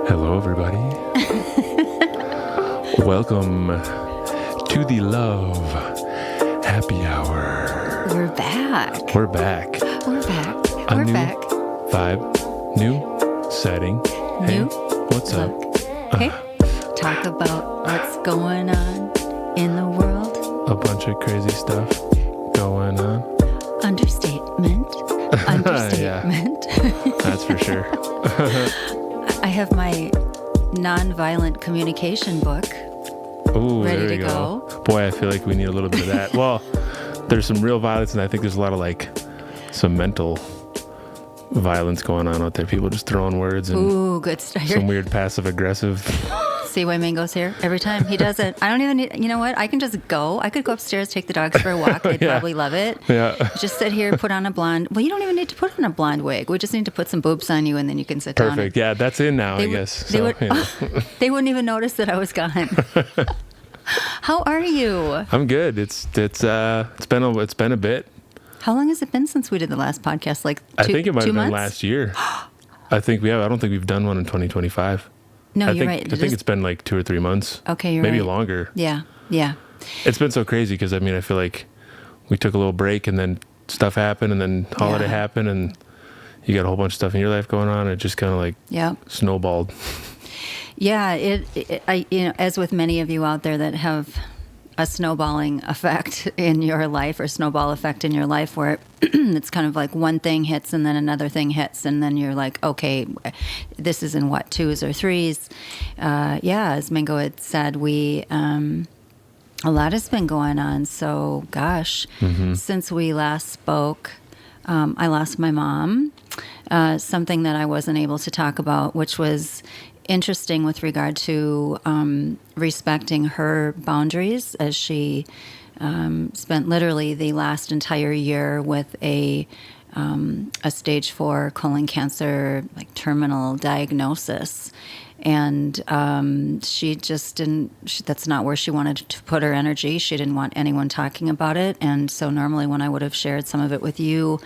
Hello, everybody. Welcome to the Love Happy Hour. We're back. We're back. We're back. A We're new back. vibe, new setting. Hey, New what's up? Hey, talk about what's going on in the world. A bunch of crazy stuff going on. Understatement. Understatement. That's for sure. I have my nonviolent communication book Ooh, ready there to we go. Boy, I feel like we need a little bit of that. Well, there's some real violence, and I think there's a lot of some mental violence going on out there. People just throwing words and Ooh, good stuff. some weird passive aggressive. See why Mango's here every time. He does it. I don't even need, you know what? I can just go. I could go upstairs, take the dogs for a walk. They'd Yeah. probably love it. Yeah. Just sit here, put on a blonde. Well, you don't even need to put on a blonde wig. We just need to put some boobs on you and then you can sit down. Perfect. Yeah, that's in now, I guess. They, So, would, you know. they wouldn't even notice that I was gone. How are you? I'm good. It's been a bit. How long has it been since we did the last podcast? I think it might 2 have been months? last year. I think we have. I don't think we've done one in 2025. No, you're think, right. I think it's been like 2 or 3 months. Okay, you're maybe right. longer. Yeah. It's been so crazy because I feel like we took a little break and then stuff happened and then holiday happened and you got a whole bunch of stuff in your life going on. It just kind of Yeah. snowballed. Yeah. I as with many of you out there that have a snowballing effect in your life or snowball effect in your life where it's kind of like one thing hits and then another thing hits and then you're like, okay, this is in what, 2s or 3s? As Mingo had said, a lot has been going on. So, gosh, since we last spoke, I lost my mom, something that I wasn't able to talk about, which was interesting with regard to respecting her boundaries as she spent literally the last entire year with a stage 4 colon cancer, terminal diagnosis. And she just didn't, that's not where she wanted to put her energy. She didn't want anyone talking about it. And so normally when I would have shared some of it with you,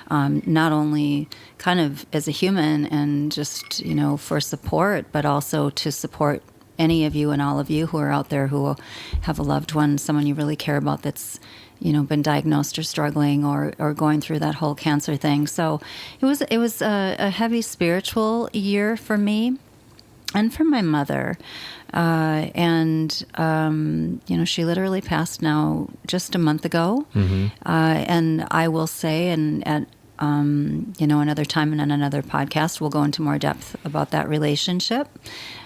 not only kind of as a human and just, for support, but also to support any of you and all of you who are out there who have a loved one, someone you really care about that's, been diagnosed or struggling or going through that whole cancer thing. So it was a heavy spiritual year for me. And for my mother, she literally passed now just a month ago. And I will say, and at another time and on another podcast, we'll go into more depth about that relationship.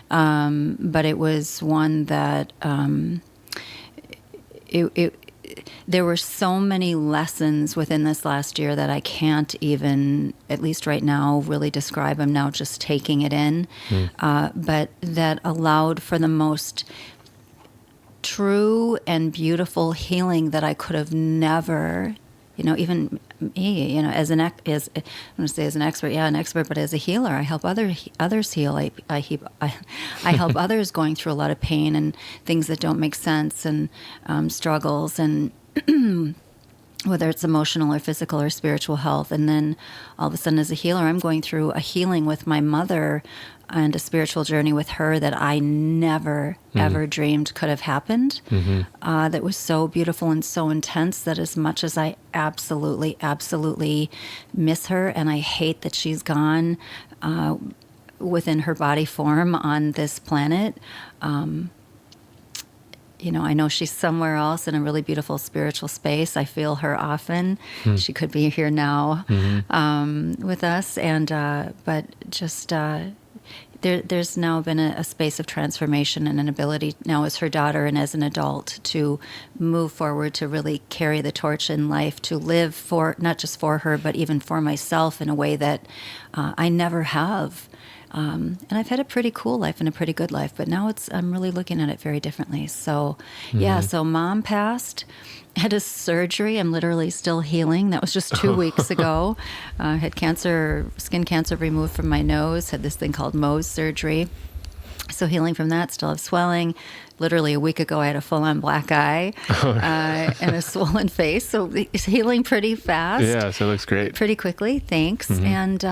But it was one that there were so many lessons within this last year that I can't even, at least right now, really describe. I'm now just taking it in. But that allowed for the most true and beautiful healing that I could have never, even me, as I'm going to say as an expert, but as a healer, I help others heal. I help others going through a lot of pain and things that don't make sense and struggles and whether it's emotional or physical or spiritual health. And then all of a sudden as a healer, I'm going through a healing with my mother and a spiritual journey with her that I never, ever dreamed could have happened. That was so beautiful and so intense that as much as I absolutely, absolutely miss her and I hate that she's gone within her body form on this planet, I know she's somewhere else in a really beautiful spiritual space. I feel her often. She could be here now with us. And but just there's now been a space of transformation and an ability now as her daughter and as an adult to move forward, to really carry the torch in life, to live for, not just for her, but even for myself in a way that I never have. And I've had a pretty cool life and a pretty good life, but now I'm really looking at it very differently. So, so Mom passed, had a surgery. I'm literally still healing. That was just 2 weeks ago. Had skin cancer removed from my nose, had this thing called Mohs surgery. So healing from that, still have swelling. Literally a week ago, I had a full-on black eye and a swollen face. So it's healing pretty fast. Yeah, so it looks great. Pretty quickly, thanks. And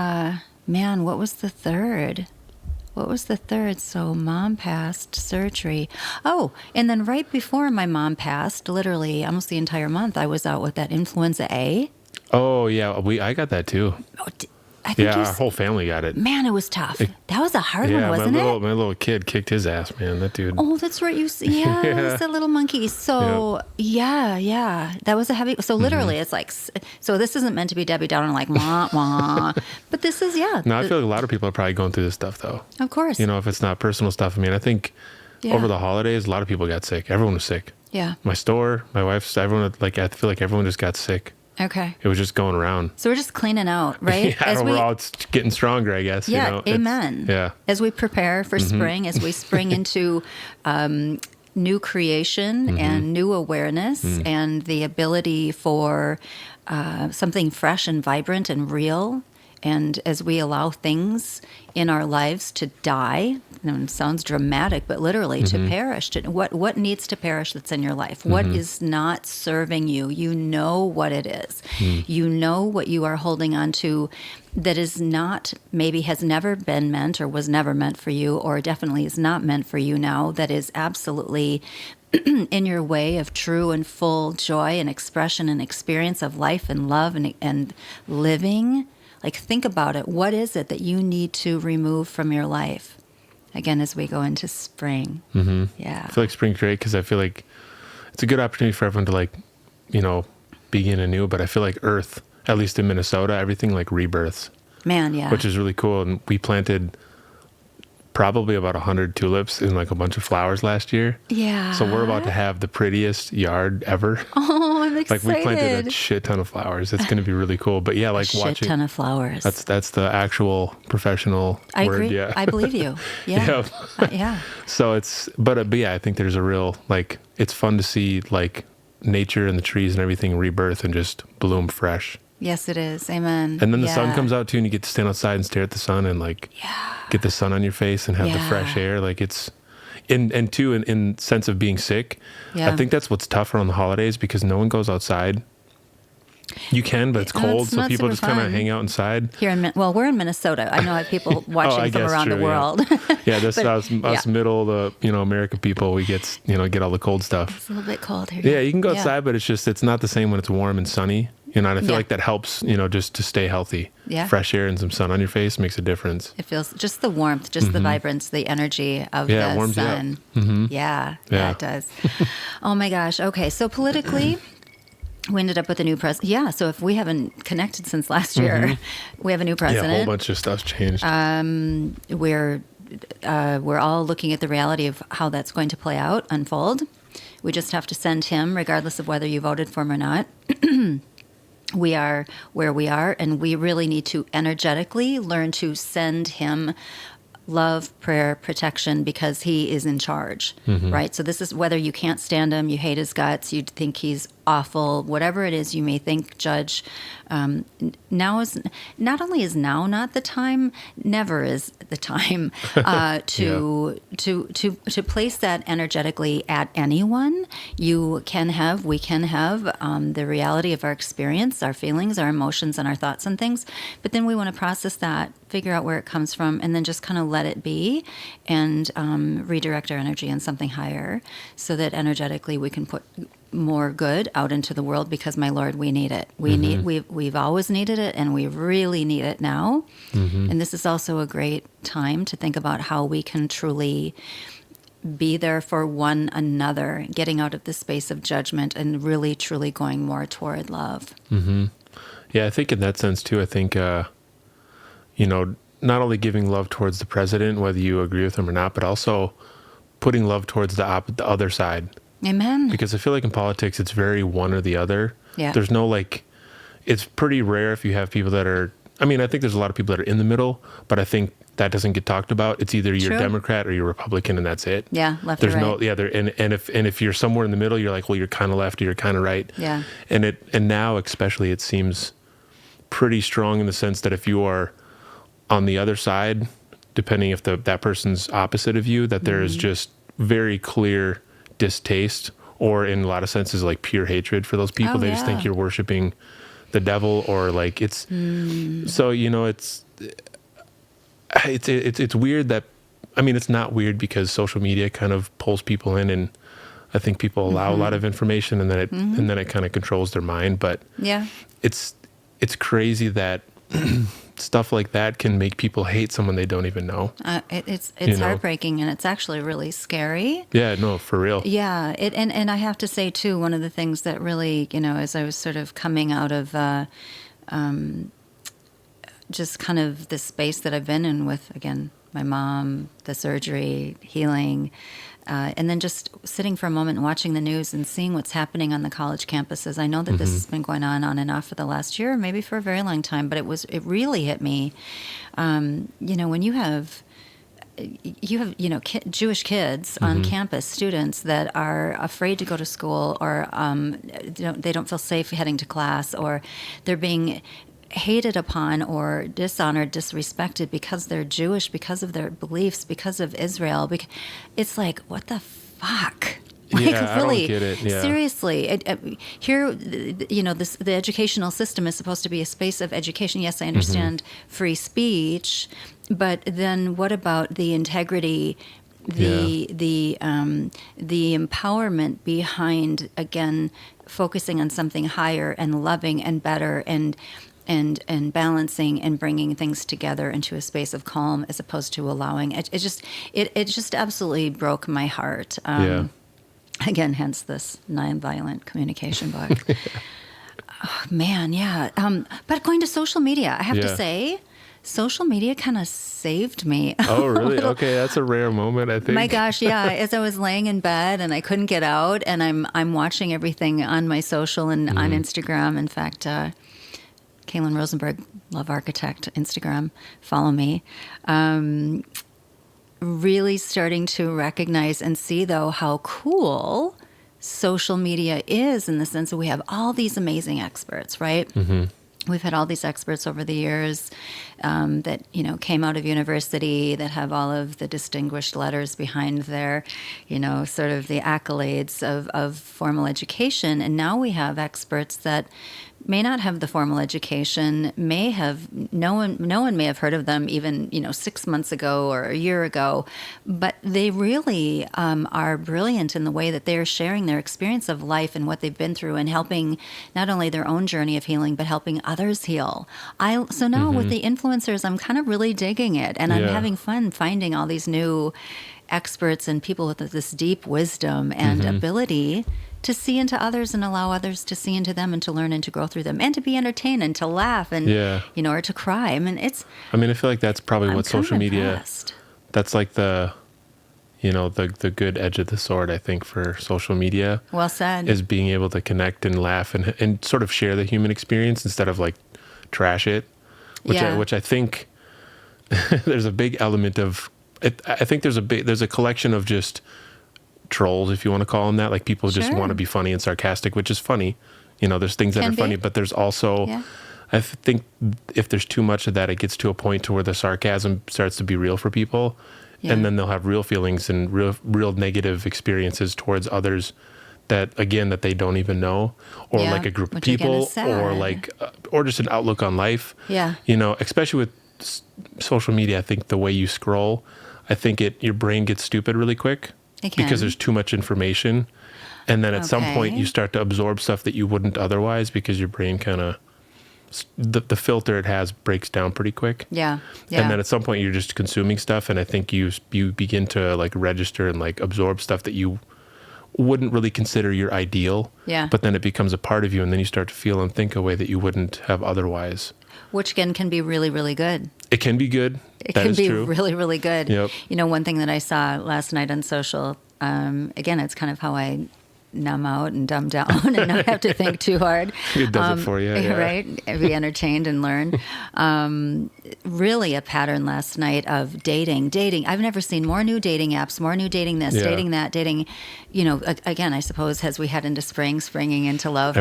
man, what was the third? what was the third? So mom passed, surgery. Oh, and then right before my mom passed, literally almost the entire month, I was out with that influenza A. Oh yeah, I got that too. Oh, I think Yeah, our whole family got it. Man, it was tough. That was a hard Yeah, one, wasn't it? my little kid kicked his ass, man. That dude. Oh, that's right. Yeah, it was the little monkey. So yeah, that was a heavy. So literally, it's like, so this isn't meant to be Debbie Downer, like wah wah, but this is No, I feel like a lot of people are probably going through this stuff though. Of course. You know, if it's not personal stuff. I mean, I think over the holidays, a lot of people got sick. Everyone was sick. Yeah. My store, my wife's, everyone. Like I feel like everyone just got sick. Okay. It was just going around. So we're just cleaning out, right? Yeah, overall, it's getting stronger, I guess. Yeah, you know? amen. Yeah. As we prepare for spring, as we spring into new creation and new awareness and the ability for something fresh and vibrant and real, and as we allow things in our lives to die, it sounds dramatic, but literally to perish. What needs to perish that's in your life? What is not serving you? You know what it is. You know what you are holding on to that is not, maybe has never been meant or was never meant for you, or definitely is not meant for you now, that is absolutely in your way of true and full joy and expression and experience of life and love and living. Like, think about it. What is it that you need to remove from your life? Again, as we go into spring. Yeah. I feel like spring's great because I feel like it's a good opportunity for everyone to, like, you know, begin anew. But I feel like Earth, at least in Minnesota, everything like rebirths. Man, yeah. Which is really cool. And we planted probably about 100 tulips and like a bunch of flowers last year. Yeah. So we're about to have the prettiest yard ever. Oh, I'm excited. Like we planted a shit ton of flowers. It's going to be really cool. But yeah, like watching. Shit ton of flowers. That's the actual professional I word. agree. Yeah. I believe you. Yeah. Yeah. So it's, but yeah, I think there's a real, like, it's fun to see like nature and the trees and everything rebirth and just bloom fresh. Yes, it is. Amen. And then the sun comes out too, and you get to stand outside and stare at the sun and like get the sun on your face and have the fresh air. Like it's, and too, in sense of being sick, I think that's what's tougher on the holidays because no one goes outside. You can, but it's cold, so people just kind of hang out inside. Here we're in Minnesota. I know I have people watching from around the world. Yeah, that's us middle, American people. We get all the cold stuff. It's a little bit cold here. Yeah, you can go outside, but it's not the same when it's warm and sunny. And I feel like that helps, just to stay healthy. Yeah. Fresh air and some sun on your face makes a difference. It feels just the warmth, just the vibrance, the energy of it the warms sun. You up. Yeah, it does. Oh my gosh. Okay, so politically, we ended up with a new president. Yeah, so if we haven't connected since last year, we have a new president. Yeah, a whole bunch of stuff's changed. We're all looking at the reality of how that's going to play out, unfold. We just have to send him, regardless of whether you voted for him or not. We are where we are, and we really need to energetically learn to send him love, prayer, protection, because he is in charge, right? So this is whether you can't stand him, you hate his guts, you think he's awful, whatever it is you may think, judge. Now is not only is now not the time, never is the time to place that energetically at anyone. We can have the reality of our experience, our feelings, our emotions, and our thoughts and things. But then we want to process that, figure out where it comes from, and then just kind of let it be and redirect our energy in something higher, so that energetically we can put more good out into the world, because my Lord, we need it. We've always needed it, and we really need it now. And this is also a great time to think about how we can truly be there for one another, getting out of the space of judgment and really truly going more toward love. Yeah, I think in that sense too, I think not only giving love towards the president, whether you agree with him or not, but also putting love towards the other side. Amen. Because I feel like in politics, it's very one or the other. Yeah. There's no it's pretty rare if you have people that are, I think there's a lot of people that are in the middle, but I think that doesn't get talked about. It's either you're Democrat or you're Republican, and that's it. Yeah, left there's or right. And if you're somewhere in the middle, you're like, well, you're kind of left or you're kind of right. Yeah. And now especially it seems pretty strong in the sense that if you are on the other side, depending if that person's opposite of you, that there is just very clear distaste, or in a lot of senses like pure hatred for those people. They just think you're worshiping the devil, or it's so it's weird that I mean, it's not weird because social media kind of pulls people in, and I think people allow a lot of information, and then it kind of controls their mind. But Yeah. it's crazy that stuff like that can make people hate someone they don't even know. It's You know? heartbreaking, and it's actually really scary. Yeah, no, for real. Yeah, and I have to say too, one of the things that really, as I was sort of coming out of just kind of the space that I've been in with, again, my mom, the surgery, healing, and then just sitting for a moment and watching the news and seeing what's happening on the college campuses. I know that this has been going on and off for the last year, maybe for a very long time, but it really hit me. When you have Jewish kids on campus, students that are afraid to go to school, or they don't feel safe heading to class, or they're being hated upon or dishonored, disrespected because they're Jewish, because of their beliefs, because of Israel. It's like, what the fuck? Like, Yeah, really, I don't get it. Yeah. seriously. Here, the educational system is supposed to be a space of education. Yes, I understand free speech, but then what about the integrity, the empowerment behind, again, focusing on something higher and loving and better and balancing and bringing things together into a space of calm, as opposed to allowing it. It just absolutely broke my heart. Again, hence this nonviolent communication book. Oh, man, yeah. But going to social media, I have to say, social media kind of saved me. Oh, really? Okay, that's a rare moment, I think. My gosh, yeah. As I was laying in bed and I couldn't get out, and I'm watching everything on my social and on Instagram. In fact, Kailen Rosenberg, Love Architect, Instagram, follow me. Really starting to recognize and see, though, how cool social media is, in the sense that we have all these amazing experts, right? We've had all these experts over the years that, came out of university, that have all of the distinguished letters behind their, sort of the accolades of formal education. And now we have experts that may not have the formal education, no one may have heard of them even, 6 months ago or a year ago, but they really are brilliant in the way that they're sharing their experience of life and what they've been through, and helping not only their own journey of healing, but helping others heal. So now with the influencers, I'm kind of really digging it, and I'm having fun finding all these new experts and people with this deep wisdom and ability to see into others and allow others to see into them, and to learn and to grow through them, and to be entertained and to laugh and, or to cry. I mean, I feel like that's probably what social media, impressed. That's like the good edge of the sword, I think, for social media. Well said. Is being able to connect and laugh and sort of share the human experience instead of like trash it, which I think there's a big element of it. I think there's a collection of just trolls, if you want to call them that. Like, people just want to be funny and sarcastic, which is funny. There's things that are funny, but there's also, I think if there's too much of that, it gets to a point to where the sarcasm starts to be real for people. And then they'll have real feelings and real negative experiences towards others that they don't even know, or like a group of people, or just an outlook on life. Especially with social media, I think the way you scroll, I think your brain gets stupid really quick because there's too much information. And then at some point you start to absorb stuff that you wouldn't otherwise, because your brain kind of, the filter it has breaks down pretty quick. And then at some point you're just consuming stuff, and I think you begin to like register and like absorb stuff that you wouldn't really consider your ideal. But then it becomes a part of you, and then you start to feel and think a way that you wouldn't have otherwise. Which, again, can be really, really good. It can be good. It can be really, really good. Yep. One thing that I saw last night on social, again, it's kind of how I numb out and dumb down and not have to think too hard. It does it for you, right? Be entertained and learn. Really a pattern last night of dating. I've never seen more new dating apps, more new dating this, dating that, dating, again, I suppose, as we head into springing into love,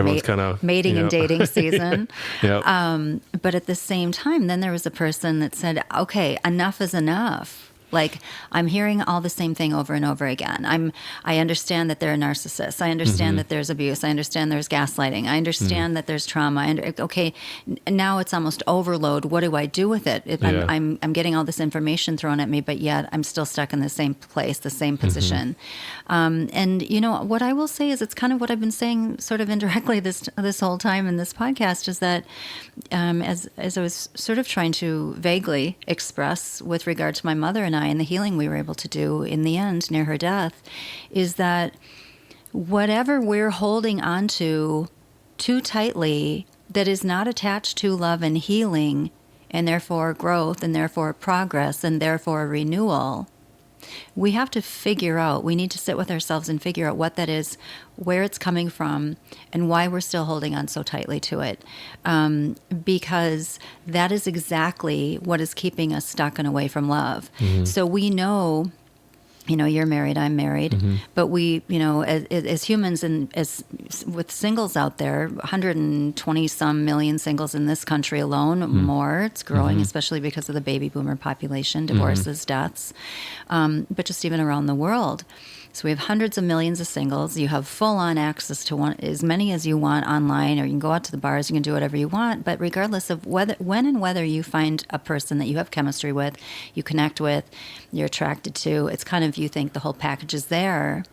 mating and dating season. But at the same time, then there was a person that said, okay, enough is enough. Like, I'm hearing all the same thing over and over again. I understand that there are narcissists. I understand that there's abuse. I understand there's gaslighting. I understand that there's trauma. Okay, now it's almost overload. What do I do with it? Yeah. I'm getting all this information thrown at me, but yet I'm still stuck in the same place, the same position. And what I will say is, it's kind of what I've been saying sort of indirectly this whole time in this podcast, is that as I was sort of trying to vaguely express with regard to my mother and I, and the healing we were able to do in the end near her death, is that whatever we're holding onto too tightly that is not attached to love and healing, and therefore growth, and therefore progress, and therefore renewal, we have to figure out, we need to sit with ourselves and figure out what that is, where it's coming from, and why we're still holding on so tightly to it. Because that is exactly what is keeping us stuck and away from love. So we know, you're married, I'm married, but we, as humans and as with singles out there, 120 some million singles in this country alone, more. It's growing, especially because of the baby boomer population, divorces, deaths, but just even around the world. So we have hundreds of millions of singles. You have full-on access to as many as you want online, or you can go out to the bars, you can do whatever you want. But regardless of when and whether you find a person that you have chemistry with, you connect with, you're attracted to, it's kind of, you think the whole package is there.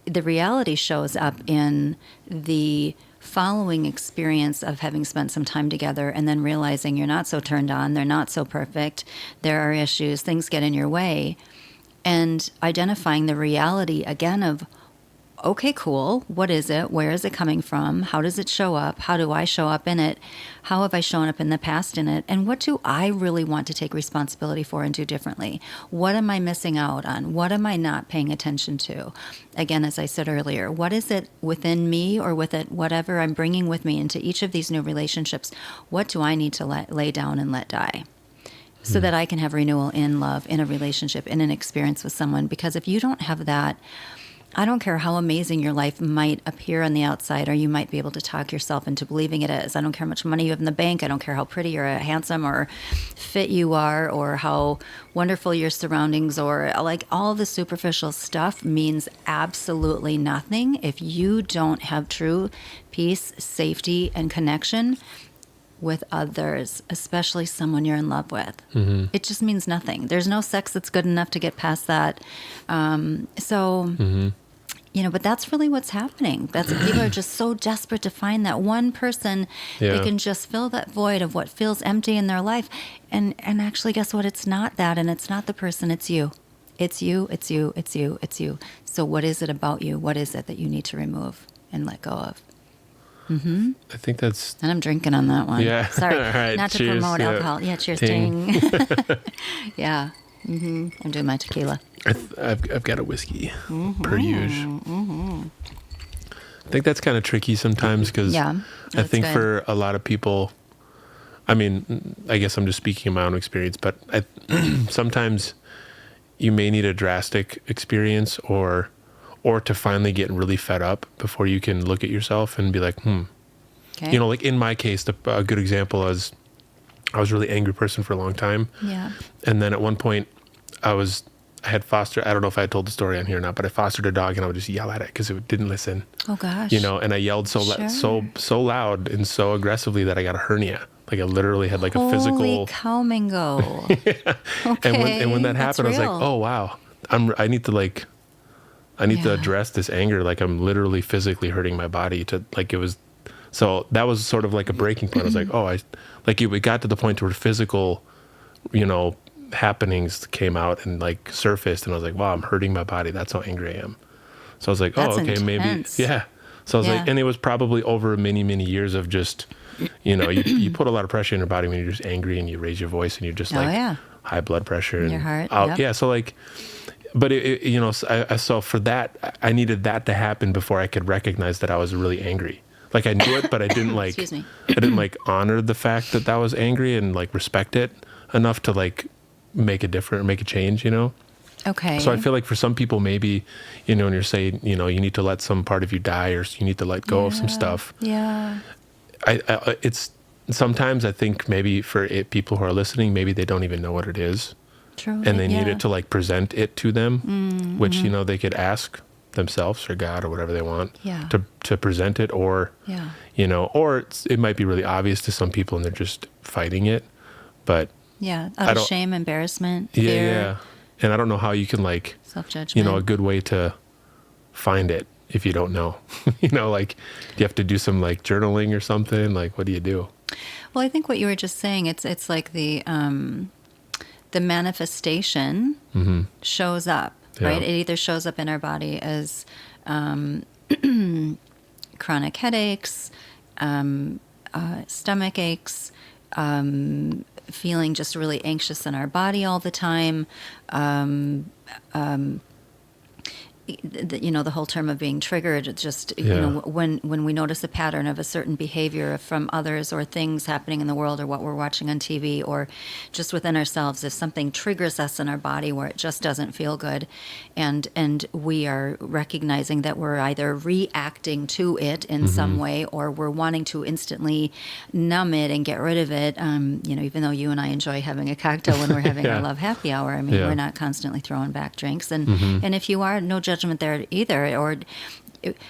The reality shows up in the following experience of having spent some time together and then realizing you're not so turned on, they're not so perfect, there are issues, things get in your way. And identifying the reality again of, okay, cool, what is it? Where is it coming from? How does it show up? How do I show up in it? How have I shown up in the past in it? And what do I really want to take responsibility for and do differently? What am I missing out on? What am I not paying attention to? Again, as I said earlier, what is it within me, or with it, whatever I'm bringing with me into each of these new relationships? What do I need to lay down and let die? So that I can have renewal in love, in a relationship, in an experience with someone. Because if you don't have that, I don't care how amazing your life might appear on the outside, or you might be able to talk yourself into believing it is. I don't care how much money you have in the bank. I don't care how pretty or handsome or fit you are, or how wonderful your surroundings, or like all the superficial stuff means absolutely nothing if you don't have true peace, safety, and connection with others, especially someone you're in love with. It just means nothing. There's no sex that's good enough to get past that. But that's really what's happening. People are just so desperate to find that one person they can just fill that void of what feels empty in their life. And actually, guess what? It's not that, and it's not the person, it's you. It's you, it's you, it's you, it's you. So what is it about you? What is it that you need to remove and let go of? I think that's... And I'm drinking on that one. Yeah. Sorry, All right. not to Cheers. promote alcohol. Yeah, cheers, ting. Yeah. I'm doing my tequila. I've got a whiskey, per usual. I think that's kind of tricky sometimes, because I think good. for a lot of people, I mean, I guess I'm just speaking of my own experience, but sometimes you may need a drastic experience, or to finally get really fed up before you can look at yourself and be like, Okay. Like in my case, a good example is I was a really angry person for a long time. Yeah. And then at one point I had fostered, I don't know if I told the story on here or not, but I fostered a dog, and I would just yell at it because it didn't listen. Oh gosh. And I yelled so loud and so aggressively that I got a hernia. Like I literally had like a Holy physical cow mingo. Yeah. Okay. And when that happened, I was like, oh wow, I need to address this anger. Like I'm literally physically hurting my body so that was sort of like a breaking point. I was like, it got to the point where physical, happenings came out and like surfaced, and I was like, wow, I'm hurting my body. That's how angry I am. So I was like, That's okay, intense. maybe, yeah. So I was like, and it was probably over many, many years of just, you put a lot of pressure in your body when you're just angry and you raise your voice and you're just high blood pressure and your heart. Yep. Yeah. So like, but so for that, I needed that to happen before I could recognize that I was really angry. Like I knew it, but I didn't like, Excuse me. I didn't like honor the fact that was angry and like respect it enough to like make a change, Okay. So I feel like for some people, maybe, when you're saying, you need to let some part of you die, or you need to let go of some stuff. Yeah. It's sometimes I think maybe for people who are listening, maybe they don't even know what it is. True. and they need Yeah. it to like present it to them, which, you know, they could ask themselves or God or whatever they want Yeah. to present it, or, Yeah. you know, or it might be really obvious to some people and they're just fighting it, but Yeah. I Out of don't- shame, embarrassment, yeah, fear, yeah. And I don't know how you can like, self-judgment. you know, a good way to find it if you don't know, you know, like you have to do some like journaling or something. Like, what do you do? Well, I think what you were just saying, it's like the manifestation shows up, Yeah. right? It either shows up in our body as chronic headaches, stomach aches, feeling just really anxious in our body all the time. You know, the whole term of being triggered, it's just, you Yeah. know, when we notice a pattern of a certain behavior from others or things happening in the world or what we're watching on TV or just within ourselves, if something triggers us in our body where it just doesn't feel good, and we are recognizing that we're either reacting to it in some way or we're wanting to instantly numb it and get rid of it, you know, even though you and I enjoy having a cocktail when we're having Yeah. our love happy hour, I mean, Yeah. we're not constantly throwing back drinks. And if you are, no judgment there either. Or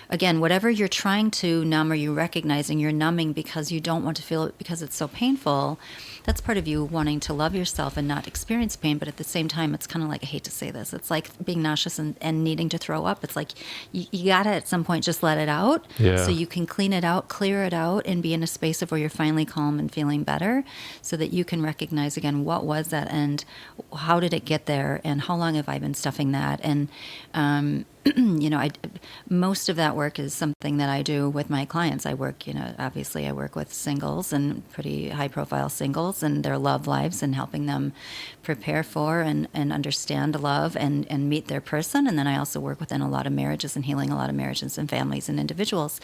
again, whatever you're trying to numb or you're recognizing you're numbing because you don't want to feel it because it's so painful, that's part of you wanting to love yourself and not experience pain. But at the same time, it's kind of like, I hate to say this, it's like being nauseous and needing to throw up. It's like you gotta at some point just let it out, Yeah. so you can clean it out, clear it out, and be in a space of where you're finally calm and feeling better, so that you can recognize again, what was that and how did it get there and how long have I been stuffing that. And you know, most of that work is something that I do with my clients. I work, you know, obviously I work with singles and pretty high profile singles and their love lives and helping them prepare for and understand love and meet their person. And then I also work within a lot of marriages and healing a lot of marriages and families and individuals.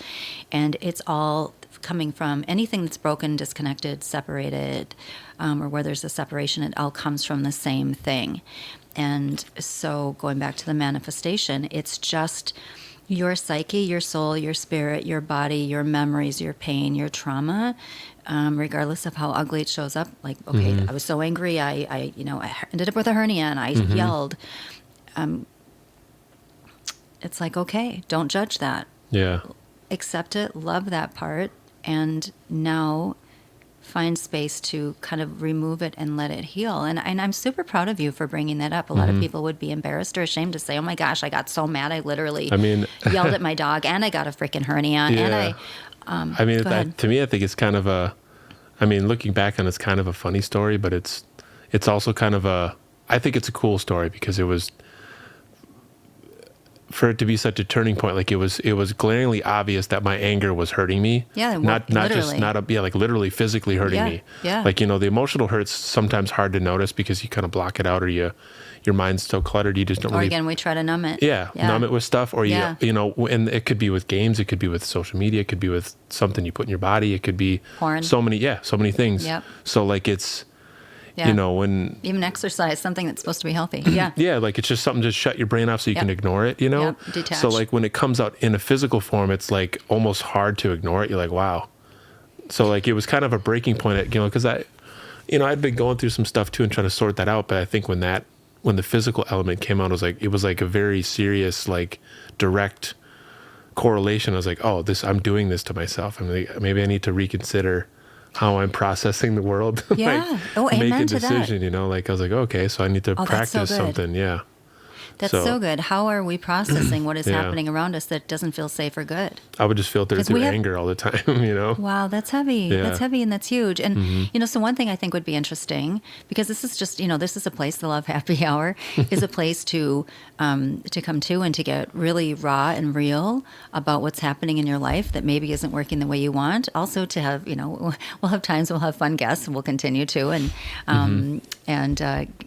And it's all coming from anything that's broken, disconnected, separated, or where there's a separation, it all comes from the same thing. And so going back to the manifestation, it's just your psyche, your soul, your spirit, your body, your memories, your pain, your trauma, regardless of how ugly it shows up. Like, okay, I was so angry, I ended up with a hernia and I yelled. It's like, okay, don't judge that. Yeah. Accept it, love that part, and now find space to kind of remove it and let it heal. And I'm super proud of you for bringing that up. A lot of people would be embarrassed or ashamed to say, oh my gosh, I got so mad. I literally yelled at my dog and I got a freaking hernia. Yeah. And I mean, go ahead. to me, I think it's kind of looking back on it's kind of a funny story, but it's also kind of I think it's a cool story because it was, for it to be such a turning point, like it was glaringly obvious that my anger was hurting me. Yeah, not literally. like literally physically hurting me. Yeah. Like, you know, the emotional hurt's sometimes hard to notice because you kind of block it out, or your mind's so cluttered you just don't Or really. again, we try to numb it. Yeah, numb it with stuff, or Yeah. you know, and it could be with games, it could be with social media, it could be with something you put in your body, it could be Porn. so many things. Yep. So like it's, Yeah. you know, when Even exercise, something that's supposed to be healthy. Yeah. yeah, like it's just something to shut your brain off so you Yep. can ignore it, you know? Yep, detach. So like when it comes out in a physical form, it's like almost hard to ignore it. You're like, wow. So like it was kind of a breaking point at, you know, because I'd been going through some stuff too and trying to sort that out. But I think when the physical element came out, it was like a very serious, like direct correlation. I was like, oh, I'm doing this to myself. I'm like, maybe I need to reconsider how I'm processing the world. Yeah. Oh, make amen a to that. decision, you know, like I was like, okay, so I need to that's so practice good. something. Yeah. That's so good. How are we processing what is Yeah. happening around us that doesn't feel safe or good? I would just filter it 'Cause through we have- anger all the time, you know? Wow, that's heavy. Yeah. That's heavy and that's huge. And, you know, so one thing I think would be interesting, because this is just, you know, this is a place, the Love Happy Hour is a place to come to and to get really raw and real about what's happening in your life that maybe isn't working the way you want. Also to have, you know, we'll have times we'll have fun guests and we'll continue to, and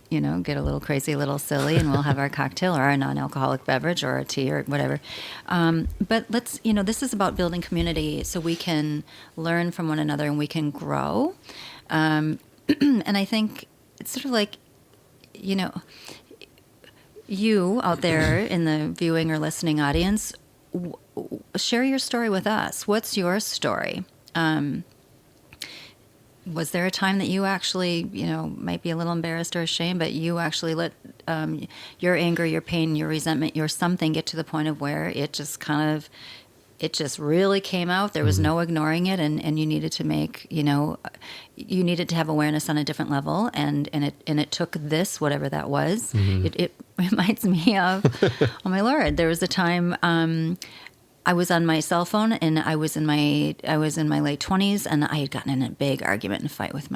you know, get a little crazy, a little silly, and we'll have our cocktail or our non-alcoholic beverage or a tea or whatever. But let's, you know, this is about building community so we can learn from one another and we can grow. And I think it's sort of like, you know, you out there in the viewing or listening audience, share your story with us. What's your story? Was there a time that you actually, might be a little embarrassed or ashamed, but you actually let your anger, your pain, your resentment, your something get to the point of where it just it just really came out. There was no ignoring it, and you needed to make, you needed to have awareness on a different level, and it took this, whatever that was. It reminds me of, oh my Lord, there was a time I was on my cell phone, and I was in my late 20s, and I had gotten in a big argument and fight with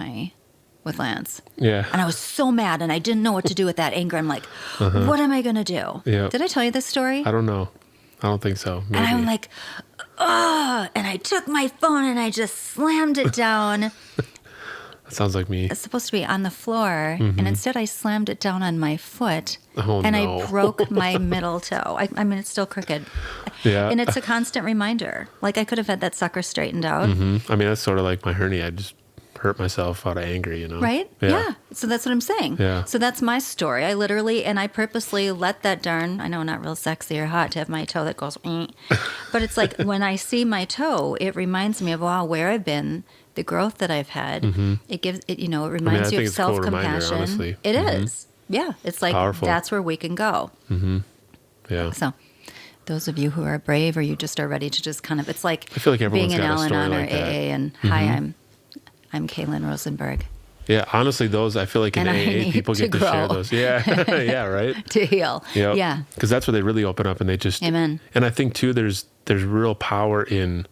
Lance. Yeah. And I was so mad, and I didn't know what to do with that anger. I'm like, what am I going to do? Yeah. Did I tell you this story? I don't know. I don't think so. Maybe. And I'm like, oh, and I took my phone and I just slammed it down. That sounds like me. It's supposed to be on the floor, and instead I slammed it down on my foot, and no. I broke my middle toe. I mean, it's still crooked. Yeah. And it's a constant reminder. Like, I could have had that sucker straightened out. I mean, that's sort of like my hernia. I just hurt myself out of anger, Right? Yeah. So that's what I'm saying. Yeah. So that's my story. I purposely let that darn, I know, not real sexy or hot to have my toe that goes, but it's like when I see my toe, it reminds me of, wow, where I've been, the growth that I've had. It gives it, it reminds you of self-compassion. Honestly. It is. Yeah. It's like, Powerful. That's where we can go. Yeah. So those of you who are brave, or you just are ready to just kind of, it's like I feel like everyone's being an got a story Al-Anon or like that. AA, and hi, I'm Kailen Rosenberg. Yeah, honestly, those, I feel like in And I AA, need people get to to share grow. those. Yeah, yeah, right? To heal. Yep. Yeah. Because that's where they really open up, and they just... Amen. And I think, too, there's real power in,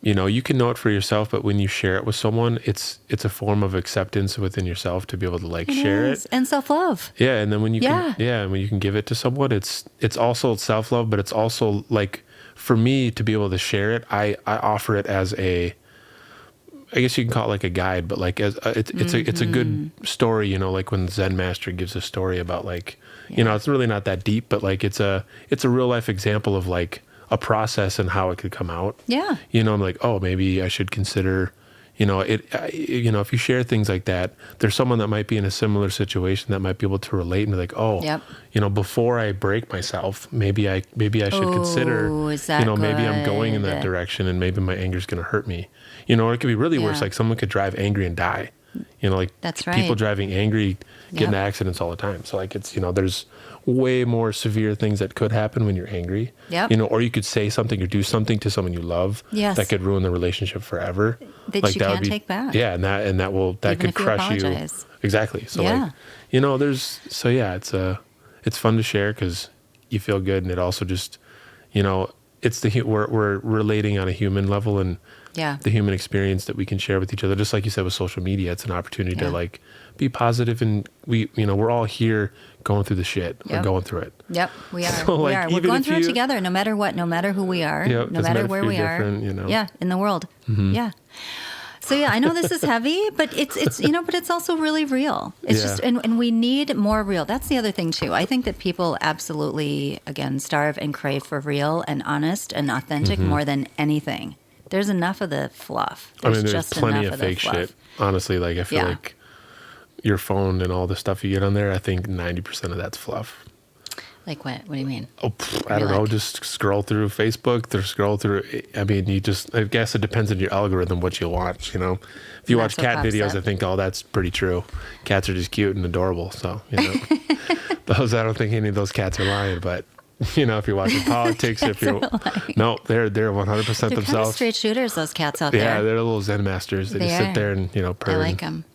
you can know it for yourself, but when you share it with someone, it's a form of acceptance within yourself to be able to, share it. And self-love. Yeah, and then when you Yeah. when you can give it to someone, it's also self-love, but it's also, for me to be able to share it, I offer it as I guess you can call it like a guide, but it's a good story, like when the Zen master gives a story about it's really not that deep, but it's a real life example of a process and how it could come out. Yeah. I'm like, oh, maybe I should consider, if you share things like that, there's someone that might be in a similar situation that might be able to relate and be like, oh, Yep. Before I break myself, maybe I should consider, is that maybe I'm going in that good? direction, and maybe my anger is going to hurt me. Or it could be really worse. Yeah. Like someone could drive angry and die. That's right. People driving angry get in Yep. accidents all the time. So it's, there's way more severe things that could happen when you're angry. Yep. Or you could say something or do something to someone you love. Yes. That could ruin the relationship forever. That you can't take back. Yeah, and that Even could if you crush you. apologize. Exactly. So Yeah. it's fun to share because you feel good, and it also just, it's we're relating on a human level, and Yeah. the human experience that we can share with each other. Just like you said with social media, it's an opportunity to be positive, and we're all here going through the shit. Yep. We're going through it. Yep, we are. So, we are. We're even going if through it you- together, no matter what, no matter who we are, Yep, no doesn't matter matter where if we you're are. different, Yeah, in the world. Yeah. So yeah, I know this is heavy, but it's but it's also really real. It's Yeah. just and we need more real. That's the other thing too. I think that people absolutely again starve and crave for real and honest and authentic more than anything. There's enough of the fluff. There's just plenty enough of the fake fluff. shit. Honestly, I feel Yeah. like your phone and all the stuff you get on there, I think 90% of that's fluff. Like what? What do you mean? Oh, I don't know. like- Just scroll through Facebook. Scroll through. I mean, I guess it depends on your algorithm what you watch. If you watch That's what cat pops videos, up. I think, that's pretty true. Cats are just cute and adorable. So, those, I don't think any of those cats are lying. But, if you're watching politics, if you're, no, they're 100% They're kind of themselves. straight shooters, those cats out Yeah, there. they're little Zen masters. They They just are. sit there and, purr. I like them.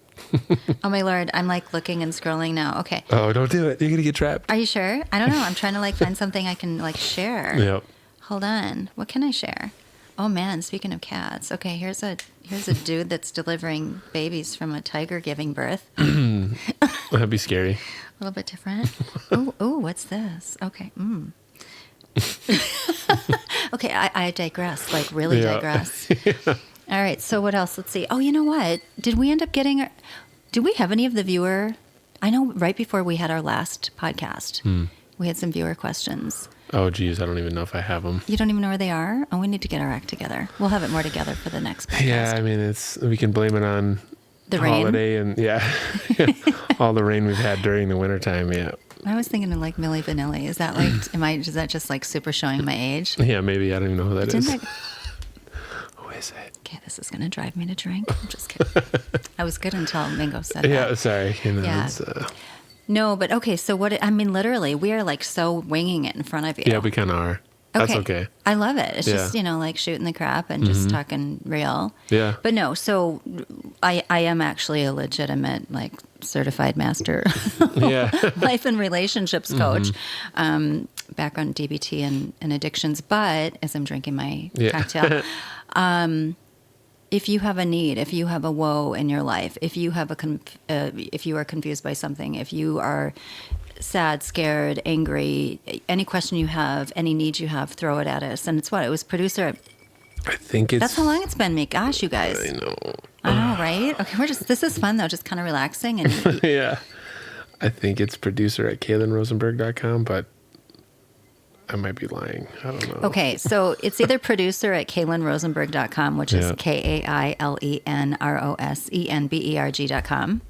Oh my Lord, I'm looking and scrolling now. Okay. Oh, don't do it. You're going to get trapped. Are you sure? I don't know. I'm trying to find something I can share. Yep. Hold on. What can I share? Oh man, speaking of cats. Okay, here's a dude that's delivering babies from a tiger giving birth. That'd be scary. A little bit different. Oh, what's this? Okay. Okay, I digress. Really Yeah. digress. All right, so what else? Let's see. Oh, you know what? Did we have any of the viewer? I know right before we had our last podcast, we had some viewer questions. Oh, geez. I don't even know if I have them. You don't even know where they are? Oh, we need to get our act together. We'll have it more together for the next podcast. Yeah, I mean, we can blame it on The rain? holiday and all the rain we've had during the wintertime. Yeah. I was thinking of Milli Vanilli. Is that is that just super showing my age? Yeah, maybe. I don't even know who that is. Didn't Who is it? Okay, this is going to drive me to drink. I'm just kidding. I was good until Mingo said that. Yeah, sorry. Yeah. It's, No, but okay, so literally, we are like so winging it in front of you. yeah, we kind of are. That's okay. I love it. It's Yeah. just, like shooting the crap and just talking real. Yeah. But no, so I am actually a legitimate, like, certified master Yeah. life and relationships coach, back on DBT and addictions. But as I'm drinking my cocktail, if you have a need, if you have a woe in your life, if you have if you are confused by something, if you are sad, scared, angry, any question you have, any need you have, throw it at us. And it's what? It was producer. I think it's... That's how long it's been, me. Gosh, you guys. I know. I know, right? Okay, this is fun though, just kind of relaxing. And Yeah. I think it's producer at KailenRosenberg.com, but I might be lying. I don't know. Okay, so it's either producer at KailenRosenberg.com, which is KailenRosenberg.com.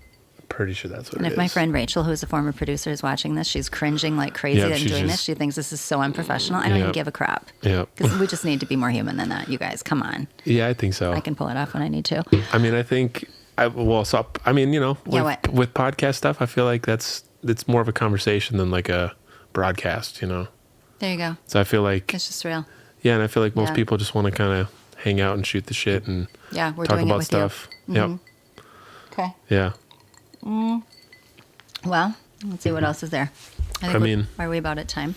Pretty sure that's what And it if is. my friend Rachel, who's a former producer, is watching this, she's cringing like crazy Yeah, that I'm she's doing this. just- She thinks this is so unprofessional. I don't even give a crap. Yeah. Because we just need to be more human than that, you guys. Come on. Yeah, I think so. I can pull it off when I need to. I mean, I think... with podcast stuff, I feel like it's more of a conversation than like a broadcast, There you go. So I feel like... It's just real. Yeah, and I feel like most Yeah. people just want to kind of hang out and shoot the shit and Yeah, we're talk doing about it with stuff. you. Yep. Okay. Yeah. Well, let's see what else is there. I mean- are we about at time?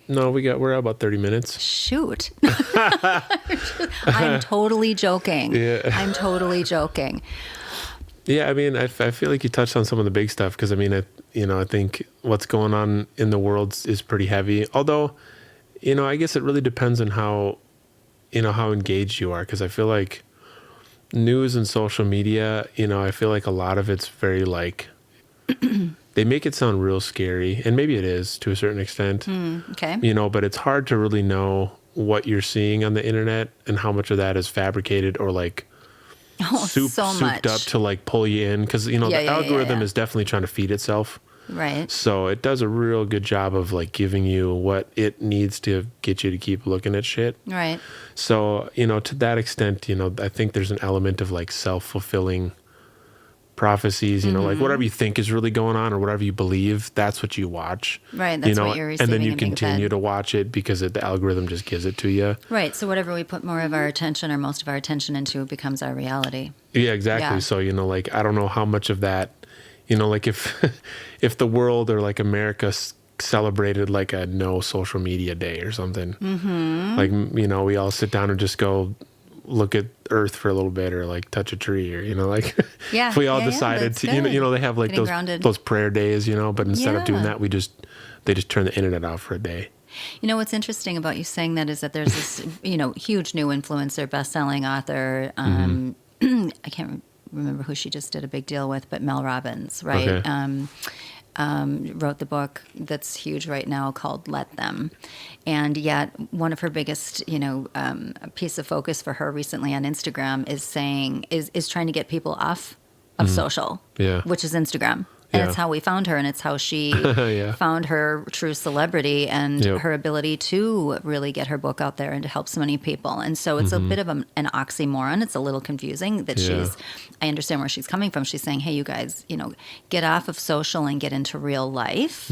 No, we're at about 30 minutes. Shoot. I'm totally joking. Yeah. I'm totally joking. Yeah, I mean, I feel like you touched on some of the big stuff because, I mean, I think what's going on in the world is pretty heavy. Although, I guess it really depends on how engaged you are, because I feel like news and social media, I feel like a lot of it's very like, they make it sound real scary, and maybe it is to a certain extent, Okay. but it's hard to really know what you're seeing on the internet and how much of that is fabricated or like So souped much. up to like pull you in, because the algorithm is definitely trying to feed itself, Right. so it does a real good job of like giving you what it needs to get you to keep looking at shit. Right. So to that extent, I think there's an element of like self-fulfilling prophecies, like whatever you think is really going on or whatever you believe, that's what you watch. Right, that's what you're and then receiving you and being continue fed. to watch it because the algorithm just gives it to you. Right. So whatever we put more of our attention or most of our attention into becomes our reality. Yeah, exactly. Yeah. So, like, I don't know how much of that, like if if the world or like America celebrated like a no social media day or something, like, we all sit down and just go look at Earth for a little bit or like touch a tree or, like Yeah, if we all yeah, decided that's to, good. they have like Getting grounded. those prayer days, but instead of doing Yeah. that, they just turn the internet off for a day. What's interesting about you saying that is that there's this, huge new influencer, best-selling author. I can't remember who she just did a big deal with, but Mel Robbins, right? Okay. Wrote the book that's huge right now called Let Them. And yet one of her biggest, piece of focus for her recently on Instagram is trying to get people off of social, Yeah. which is Instagram. And Yeah. it's how we found her, and it's how she Yeah. found her true celebrity and Yep. her ability to really get her book out there and to help so many people. And so it's a bit of an oxymoron. It's a little confusing that Yeah. I understand where she's coming from. She's saying, hey, you guys, get off of social and get into real life.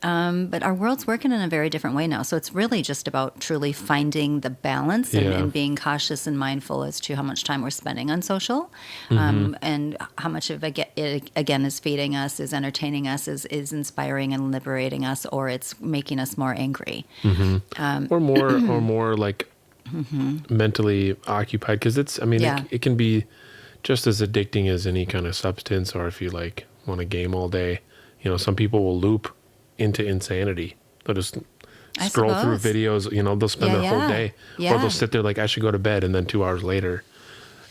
But our world's working in a very different way now. So it's really just about truly finding the balance Yeah. and being cautious and mindful as to how much time we're spending on social, and how much of it, again, is feeding us, is entertaining us, is inspiring and liberating us, or it's making us more angry. Or more like mentally occupied, because Yeah. it can be just as addicting as any kind of substance, or if you like want to game all day, some people will loop into insanity. They'll just I scroll through suppose. videos, they'll spend their whole day, or Yeah. they'll sit there like, I should go to bed, and then 2 hours later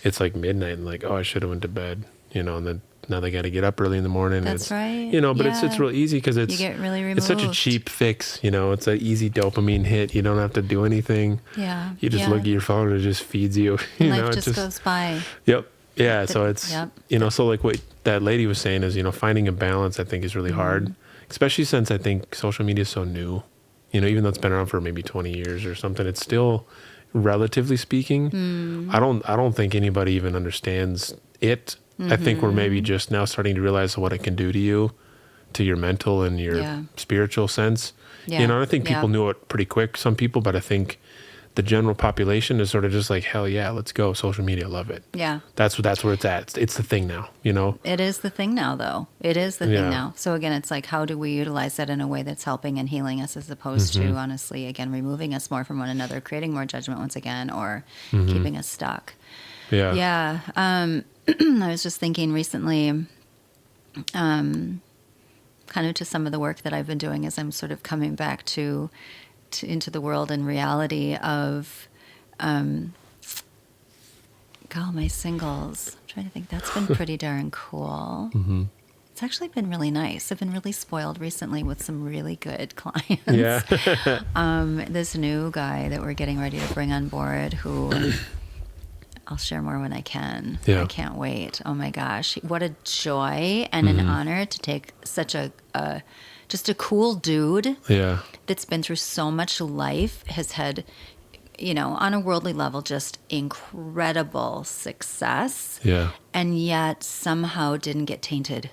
it's like midnight and like, oh, I should have went to bed, and then now they got to get up early in the morning. That's it's, right. But it's Yeah. real easy because You get really removed. it's such a cheap fix, it's an easy dopamine hit. You don't have to do anything. Yeah. You just yeah. look at your phone and it just feeds you. Life it just goes by. Yep. Yeah. So it's, Yep. so like what that lady was saying is, finding a balance, I think, is really hard, especially since I think social media is so new, even though it's been around for maybe 20 years or something, it's still relatively speaking. I don't think anybody even understands it. I think we're maybe just now starting to realize what it can do to you, to your mental and your spiritual sense. Yeah. You know, and I think people knew it pretty quick, some people, but I think the general population is sort of just like, hell yeah, let's go. Social media, love it. Yeah. That's where it's at. It's the thing now, you know? It is the thing now, though. It is the thing now. So again, it's like, how do we utilize that in a way that's helping and healing us, as opposed to, honestly, again, removing us more from one another, creating more judgment once again, or keeping us stuck. Yeah. Yeah. I was just thinking recently, kind of to some of the work that I've been doing as I'm sort of coming back to into the world and reality of, my singles. I'm trying to think. That's been pretty darn cool. It's actually been really nice. I've been really spoiled recently with some really good clients. Yeah. This new guy that we're getting ready to bring on board, who I'll share more when I can. Yeah. I can't wait. Oh my gosh. What a joy and an honor to take such just a cool dude Yeah. that's been through so much life, has had, on a worldly level, just incredible success. Yeah. And yet somehow didn't get tainted.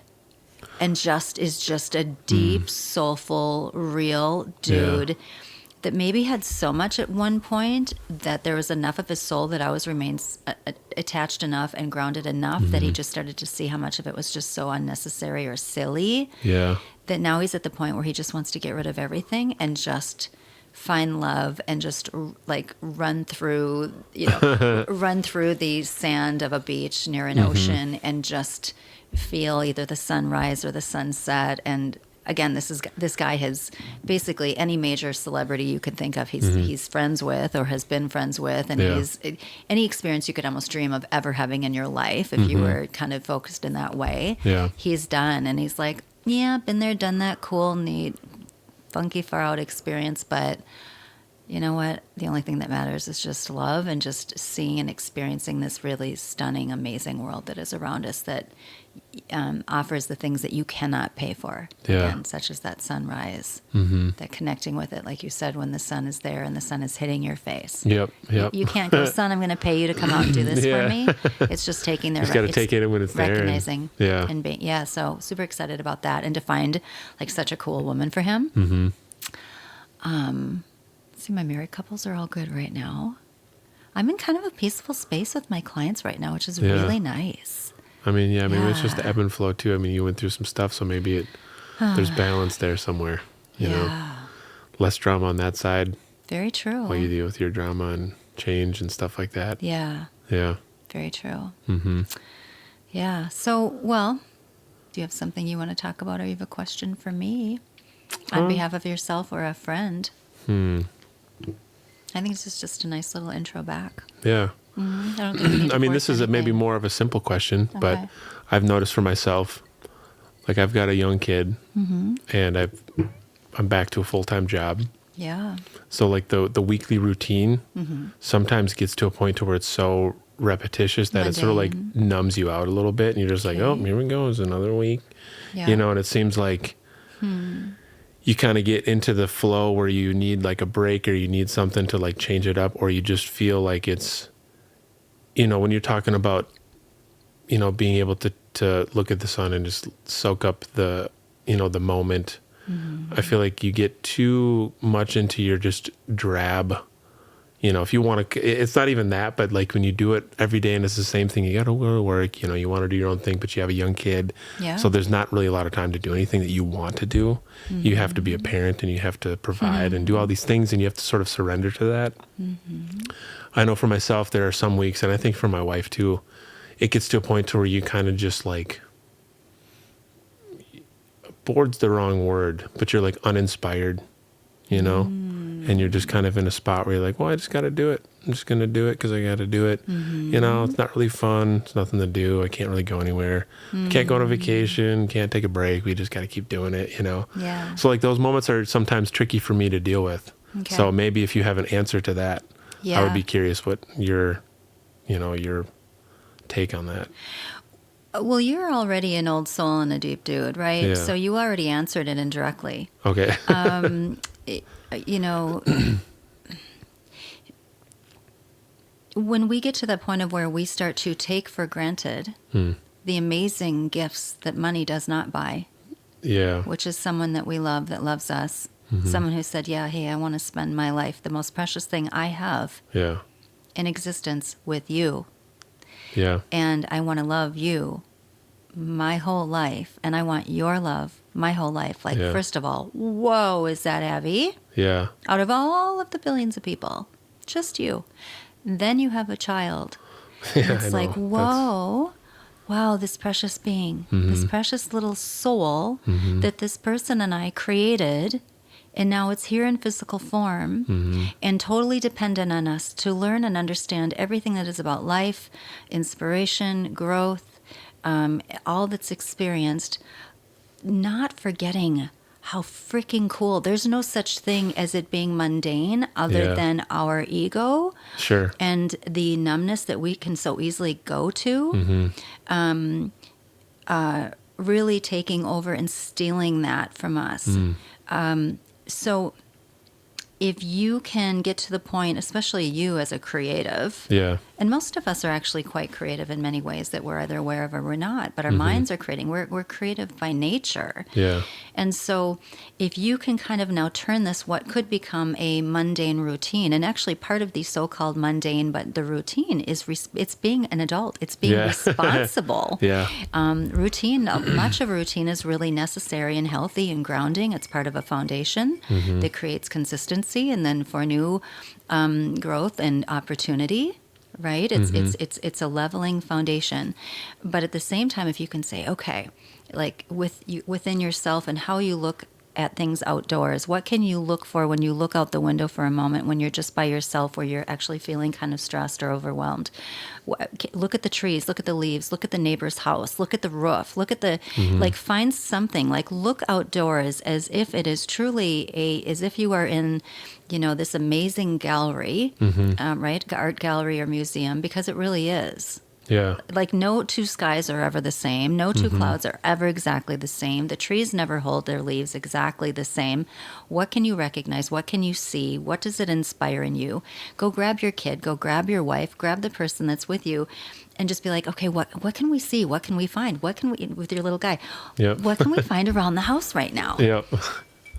And is just a deep, soulful, real dude that maybe had so much at one point that there was enough of his soul that always remains attached enough and grounded enough that he just started to see how much of it was just so unnecessary or silly. Yeah. That now he's at the point where he just wants to get rid of everything and just find love and just like run through the sand of a beach near an ocean and just feel either the sunrise or the sunset. And again, this guy has basically any major celebrity you could think of, he's friends with or has been friends with, and he's any experience you could almost dream of ever having in your life if you were kind of focused in that way. Yeah. He's done, and he's like, yeah, been there, done that, cool, neat, funky, far out experience, but you know what? The only thing that matters is just love and just seeing and experiencing this really stunning, amazing world that is around us that offers the things that you cannot pay for. Yeah. Again, such as that sunrise, that connecting with it, like you said, when the sun is there and the sun is hitting your face. Yep. You can't go, sun, I'm going to pay you to come out and do this for me. It's just taking their... Just got to take it when it's there. Recognizing. And being, so super excited about that, and to find like such a cool woman for him. See, my married couples are all good right now. I'm in kind of a peaceful space with my clients right now, which is really nice. I mean, it's just the ebb and flow too. I mean, you went through some stuff, so maybe there's balance there somewhere, you know, less drama on that side. Very true. While you deal with your drama and change and stuff like that. Yeah. Yeah. Very true. Yeah. So, well, do you have something you want to talk about, or you have a question for me on behalf of yourself or a friend? I think this is just a nice little intro back. Yeah. I don't think we need to I mean, force this is maybe more of a simple question, but I've noticed for myself, like I've got a young kid and I'm back to a full-time job. Yeah. So like the weekly routine sometimes gets to a point to where it's so repetitious that it sort of like numbs you out a little bit, and you're just like, oh, here we go, it's another week. Yeah. You know, and it seems like you kind of get into the flow where you need like a break, or you need something to like change it up, or you just feel like it's, you know, when you're talking about, you know, being able to look at the sun and just soak up the, you know, the moment. I feel like you get too much into your just drab, you know, if you want to, it's not even that, but like when you do it every day and it's the same thing, you got to go to work, you know, you want to do your own thing, but you have a young kid. Yeah. So there's not really a lot of time to do anything that you want to do. You have to be a parent and you have to provide and do all these things, and you have to sort of surrender to that. I know for myself, there are some weeks, and I think for my wife too, it gets to a point to where you kind of just like, bored's the wrong word, but you're like uninspired, you know, and you're just kind of in a spot where you're like, well, I just got to do it. I'm just going to do it because I got to do it. You know, it's not really fun. It's nothing to do. I can't really go anywhere. Can't go on a vacation. Can't take a break. We just got to keep doing it, you know? Yeah. So like those moments are sometimes tricky for me to deal with. Okay. So maybe if you have an answer to that, I would be curious what your take on that. Well, you're already an old soul and a deep dude, right? Yeah. So you already answered it indirectly. Okay. You know, when we get to the point of where we start to take for granted the amazing gifts that money does not buy, Yeah. which is someone that we love, that loves us, someone who said, yeah, hey, I want to spend my life, the most precious thing I have Yeah. in existence, with you. Yeah. And I want to love you my whole life, and I want your love my whole life. Like, Yeah. first of all, whoa, is that heavy? Yeah. Out of all of the billions of people, just you. Then you have a child. Yeah, I It's know. like, whoa, wow, this precious being, this precious little soul that this person and I created, and now it's here in physical form and totally dependent on us to learn and understand everything that is about life, inspiration, growth, all that's experienced, not forgetting how freaking cool. There's no such thing as it being mundane other Yeah. than our ego Sure. and the numbness that we can so easily go to, really taking over and stealing that from us. So if you can get to the point, especially you as a creative, Yeah. and most of us are actually quite creative in many ways that we're either aware of or we're not, but our minds are creating. We're creative by nature. Yeah. And so if you can kind of now turn this, what could become a mundane routine, and actually part of the so-called mundane, but the routine is, it's being an adult. It's being Yeah. responsible. Yeah. Routine, much of routine is really necessary and healthy and grounding. It's part of a foundation that creates consistency, and then for new growth and opportunity. Right? It's a leveling foundation. But at the same time, if you can say, okay, like within yourself and how you look at things outdoors, what can you look for when you look out the window for a moment when you're just by yourself, where you're actually feeling kind of stressed or overwhelmed? Look at the trees, look at the leaves, look at the neighbor's house, look at the roof, look at the, like, find something, like, look outdoors as if it is truly as if you are in, this amazing gallery, right? Art gallery or museum, because it really is. Yeah. Like, no two skies are ever the same. No two clouds are ever exactly the same. The trees never hold their leaves exactly the same. What can you recognize? What can you see? What does it inspire in you? Go grab your kid. Go grab your wife. Grab the person that's with you, and just be like, okay, what can we see? What can we find? What can we, with your little guy? Yep. What can we find around the house right now? Yep.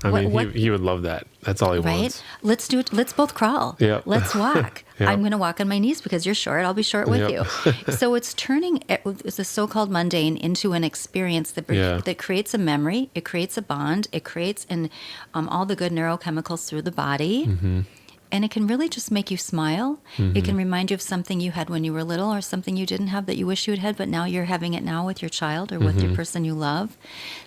I mean, What- he would love that. That's all he Right? wants. Let's do it. Let's both crawl. Yeah. Let's walk. Yeah. I'm going to walk on my knees because you're short. I'll be short with Yep. you. So it's turning the so-called mundane into an experience that creates a memory. It creates a bond. It creates all the good neurochemicals through the body. And it can really just make you smile. It can remind you of something you had when you were little, or something you didn't have that you wish you had had, but now you're having it now with your child or with your person you love.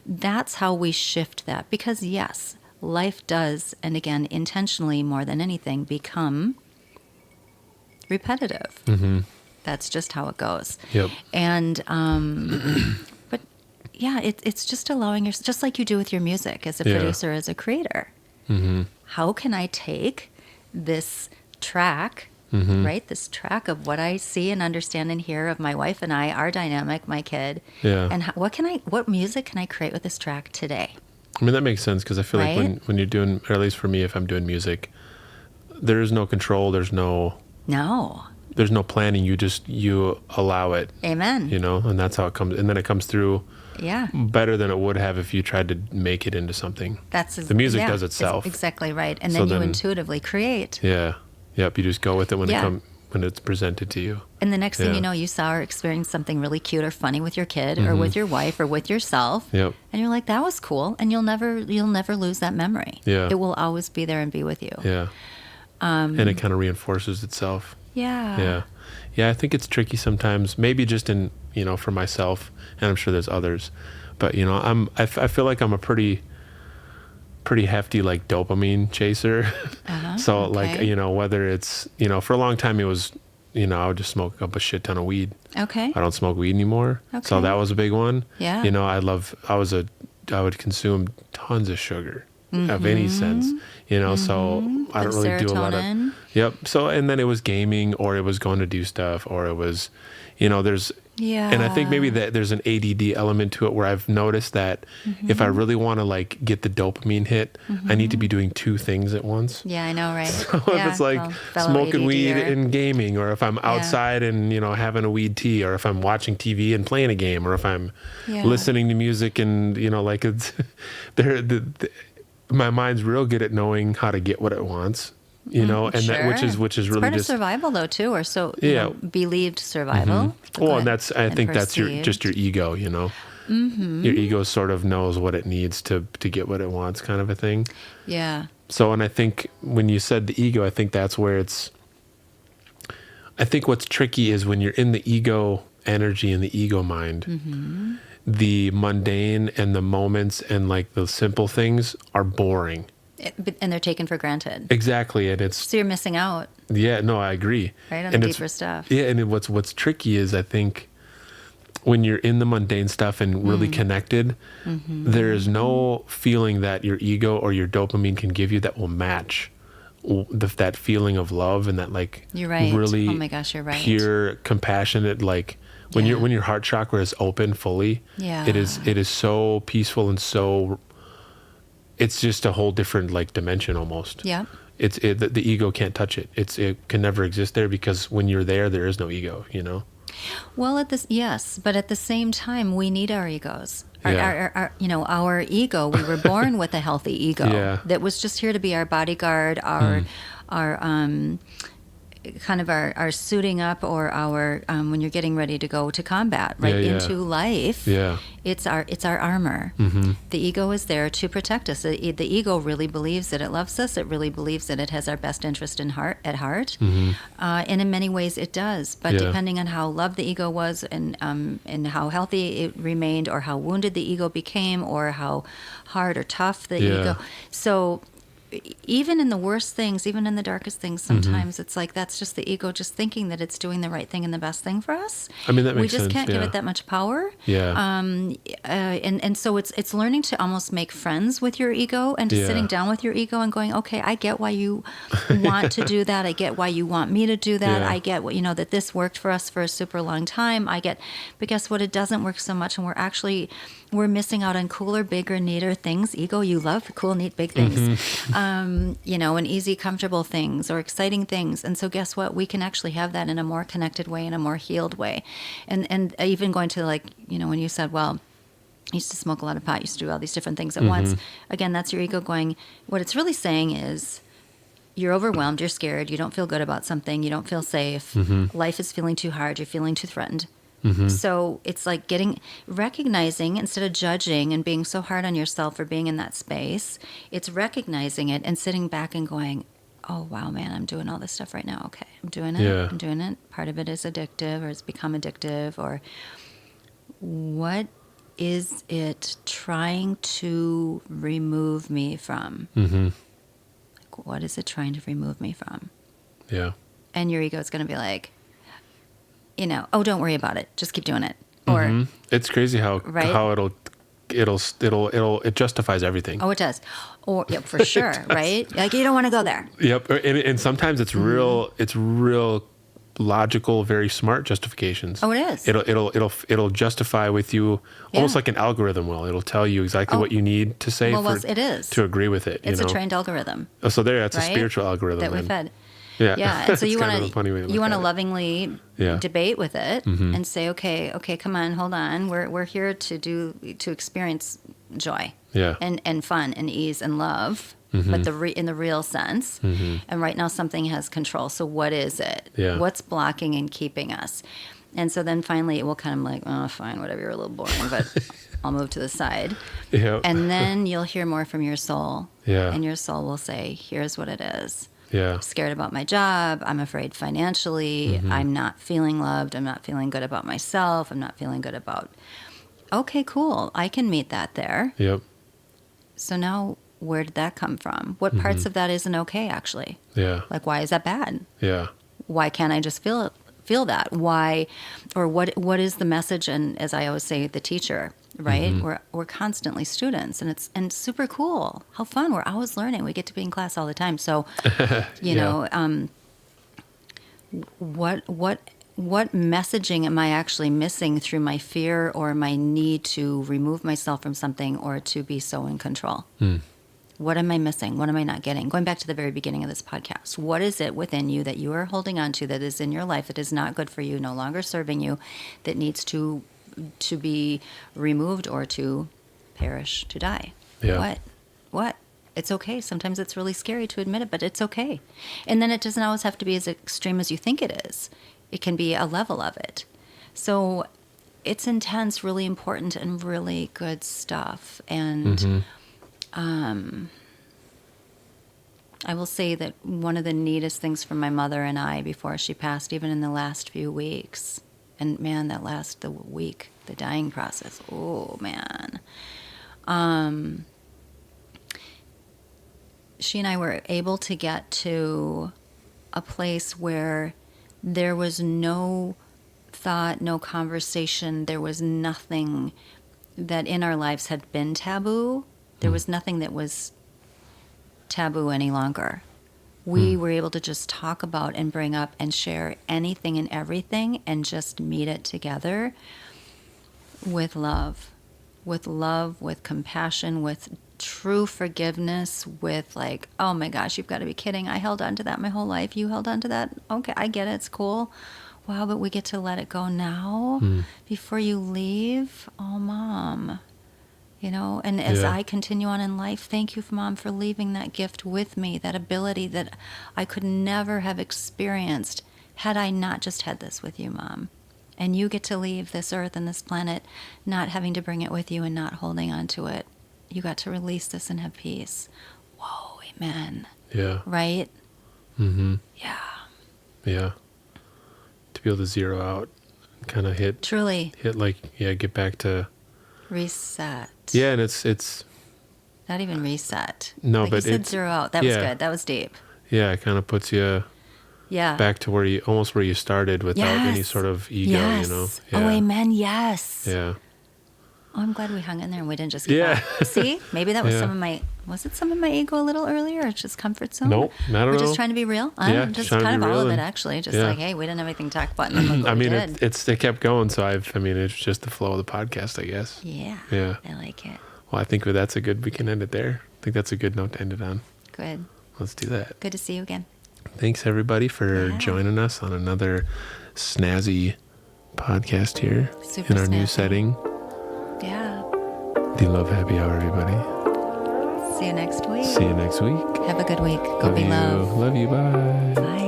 That's how we shift that. Because yes, life does, and again, intentionally more than anything, become repetitive. That's just how it goes. Yep. And, but yeah, it's just allowing just like you do with your music as a producer, as a creator. How can I take this track, right? This track of what I see and understand and hear of my wife and I, our dynamic, my kid. Yeah. And what music can I create with this track today? I mean, that makes sense, because I feel like Right? when you're doing, or at least for me, if I'm doing music, there is no control. There's no planning. You allow it, Amen. and that's how it comes. And then it comes through Yeah. better than it would have if you tried to make it into something. The music does itself. Exactly right. And So then you then- intuitively create. Yeah. Yep. You just go with it when Yeah. when it's presented to you. And the next thing Yeah. you know, you saw or experienced something really cute or funny with your kid or with your wife or with yourself. Yep. And you're like, that was cool. And you'll never lose that memory. Yeah. It will always be there and be with you. Yeah. And it kind of reinforces itself. Yeah. Yeah. Yeah. I think it's tricky sometimes, maybe just in, for myself, and I'm sure there's others, but I feel like I'm a pretty hefty, like, dopamine chaser. So okay. like, whether it's, for a long time it was, I would just smoke up a shit ton of weed. Okay. I don't smoke weed anymore. So Okay. that was a big one. Yeah. I would consume tons of sugar of any sense, so I don't really do a lot of, Serotonin. yep. So, and then it was gaming, or it was going to do stuff, or it was, Yeah. And I think maybe that there's an ADD element to it where I've noticed that if I really want to like get the dopamine hit, I need to be doing two things at once. Yeah, I know, right? So Yeah, if it's like well, fellow smoking weed ADD-er. and gaming, or if I'm outside and, you know, having a weed tea, or if I'm watching TV and playing a game, or if I'm Yeah. listening to music and, you know, like it's, my mind's real good at knowing how to get what it wants. You know, and that which is It's really part just of survival, though, too, or so you Yeah. know, believed survival. well, and that's I think that's your perceived. ego. You know, your ego sort of knows what it needs to get what it wants, kind of a thing. Yeah. So, and I think when you said the ego, I think that's where it's. I think what's tricky is when you're in the ego energy and the ego mind, the mundane and the moments and like the simple things are boring. And they're taken for granted. Exactly, and it's So you're missing out, yeah, no, I agree. right, on And the it's- deeper stuff. Yeah, and what's tricky is I think when you're in the mundane stuff and really connected, there is no feeling that your ego or your dopamine can give you that will match that feeling of love and that like You're right. really Oh my gosh, you're right. pure, compassionate, like when Yeah. when your heart chakra is open fully, Yeah. it is so peaceful and so. It's just a whole different like dimension almost. Yeah. The ego can't touch it. It can never exist there because when you're there is no ego, you know? Well, yes, but at the same time, we need our egos. Yeah. Our ego. We were born with a healthy ego Yeah. that was just here to be our bodyguard, our kind of our suiting up, or our when you're getting ready to go to combat, right, Yeah, yeah. into life. Yeah. It's our armor. The ego is there to protect us. The ego really believes that it loves us. It really believes that it has our best interest at heart. And in many ways it does. But Yeah. depending on how loved the ego was and how healthy it remained, or how wounded the ego became, or how hard or tough the Yeah. ego. So even in the worst things, even in the darkest things, sometimes it's like that's just the ego just thinking that it's doing the right thing and the best thing for us. I mean, that makes we just sense, can't give yeah. it that much power. Yeah. And so it's learning to almost make friends with your ego, and Yeah. sitting down with your ego and going, okay, I get why you want to do that. I get why you want me to do that. Yeah. I get what, that this worked for us for a super long time. But guess what? It doesn't work so much, and we're missing out on cooler, bigger, neater things. Ego, you love cool, neat, big things. And easy, comfortable things or exciting things. And so guess what? We can actually have that in a more connected way, in a more healed way. And even going to when you said, well, I used to smoke a lot of pot, used to do all these different things at once. Again, that's your ego going, what it's really saying is, you're overwhelmed, you're scared, you don't feel good about something, you don't feel safe, life is feeling too hard, you're feeling too threatened. So it's like recognizing, instead of judging and being so hard on yourself for being in that space, it's recognizing it and sitting back and going, oh, wow, man, I'm doing all this stuff right now. Okay, I'm doing it. Yeah. I'm doing it. Part of it is addictive, or it's become addictive, or what is it trying to remove me from? Like, what is it trying to remove me from? Yeah. And your ego is going to be like, oh, don't worry about it. Just keep doing it. Or, It's crazy how Right? it justifies everything. oh, it does. Or, yeah, for sure, right? Like, you don't want to go there. Yep. And sometimes it's real logical, very smart justifications. Oh, it is. It'll justify with you almost Yeah. like an algorithm will. It'll tell you exactly Oh. what you need to say Well, it is. to agree with it. It's you a know? trained algorithm, Oh, so that's a right? spiritual algorithm that we then. fed. Yeah. Yeah, and so It's you kind want of a funny way to to look at it. lovingly Yeah. debate with it and say, okay, come on, hold on, we're here to experience joy, Yeah. and fun and ease and love, but in the real sense. And right now, something has control. So what is it? Yeah. What's blocking and keeping us? And so then finally, it will kind of like, oh, fine, whatever, you're a little boring, but I'll move to the side. Yeah. And then you'll hear more from your soul. Yeah. And your soul will say, here's what it is. Yeah. I'm scared about my job. I'm afraid financially. I'm not feeling loved. I'm not feeling good about myself. I'm not feeling good about, okay, cool. I can meet that there. Yep. So now where did that come from? What parts of that isn't okay, actually? Yeah. Like, why is that bad? Yeah. Why can't I just feel that? Why, or what is the message? And as I always say, the teacher, right? We're constantly students, and it's super cool. How fun. We're always learning. We get to be in class all the time. So, Yeah. what what messaging am I actually missing through my fear or my need to remove myself from something or to be so in control? What am I missing? What am I not getting? Going back to the very beginning of this podcast, what is it within you that you are holding on to that is in your life that is not good for you, no longer serving you, that needs to be removed or to perish, to die? Yeah. What? It's okay. Sometimes it's really scary to admit it, but it's okay. And then it doesn't always have to be as extreme as you think it is. It can be a level of it. So it's intense, really important, and really good stuff. And I will say that one of the neatest things for my mother and I before she passed, even in the last few weeks, and man, the week, the dying process, oh man. She and I were able to get to a place where there was no thought, no conversation. There was nothing that in our lives had been taboo. There was nothing that was taboo any longer. We were able to just talk about and bring up and share anything and everything and just meet it together with love, with compassion, with true forgiveness, with like, oh my gosh, you've got to be kidding. I held on to that my whole life. You held on to that. Okay, I get it. It's cool. Wow, but we get to let it go now before you leave. Oh, Mom. And as I continue on in life, thank you, Mom, for leaving that gift with me, that ability that I could never have experienced had I not just had this with you, Mom. And you get to leave this earth and this planet not having to bring it with you and not holding on to it. You got to release this and have peace. Whoa, amen. Yeah. Right? Mm-hmm. Yeah. Yeah. To be able to zero out, kind of hit. Truly. Get back to. Reset. Yeah, and it's. Not even reset. No, like but you said zero out. That was good. That was deep. Yeah, it kind of puts you. Yeah. Back to where you started without any sort of ego, Yeah. Oh, amen. Yes. Yeah. Oh, I'm glad we hung in there and we didn't just give up. See, maybe that was was it some of my ego a little earlier? Or just comfort zone? Nope, I don't know. We're just trying to be real. Just kind of all of it, actually. Just like, hey, we didn't have anything to talk about. And then look what we did. It kept going. So it's just the flow of the podcast, I guess. Yeah. Yeah. I like it. Well, I think we can end it there. I think that's a good note to end it on. Good. Let's do that. Good to see you again. Thanks everybody for joining us on another snazzy podcast here in our new setting. Yeah. The Love Happy Hour, everybody. See you next week. See you next week. Have a good week. Go be love. Love you. Bye. Bye.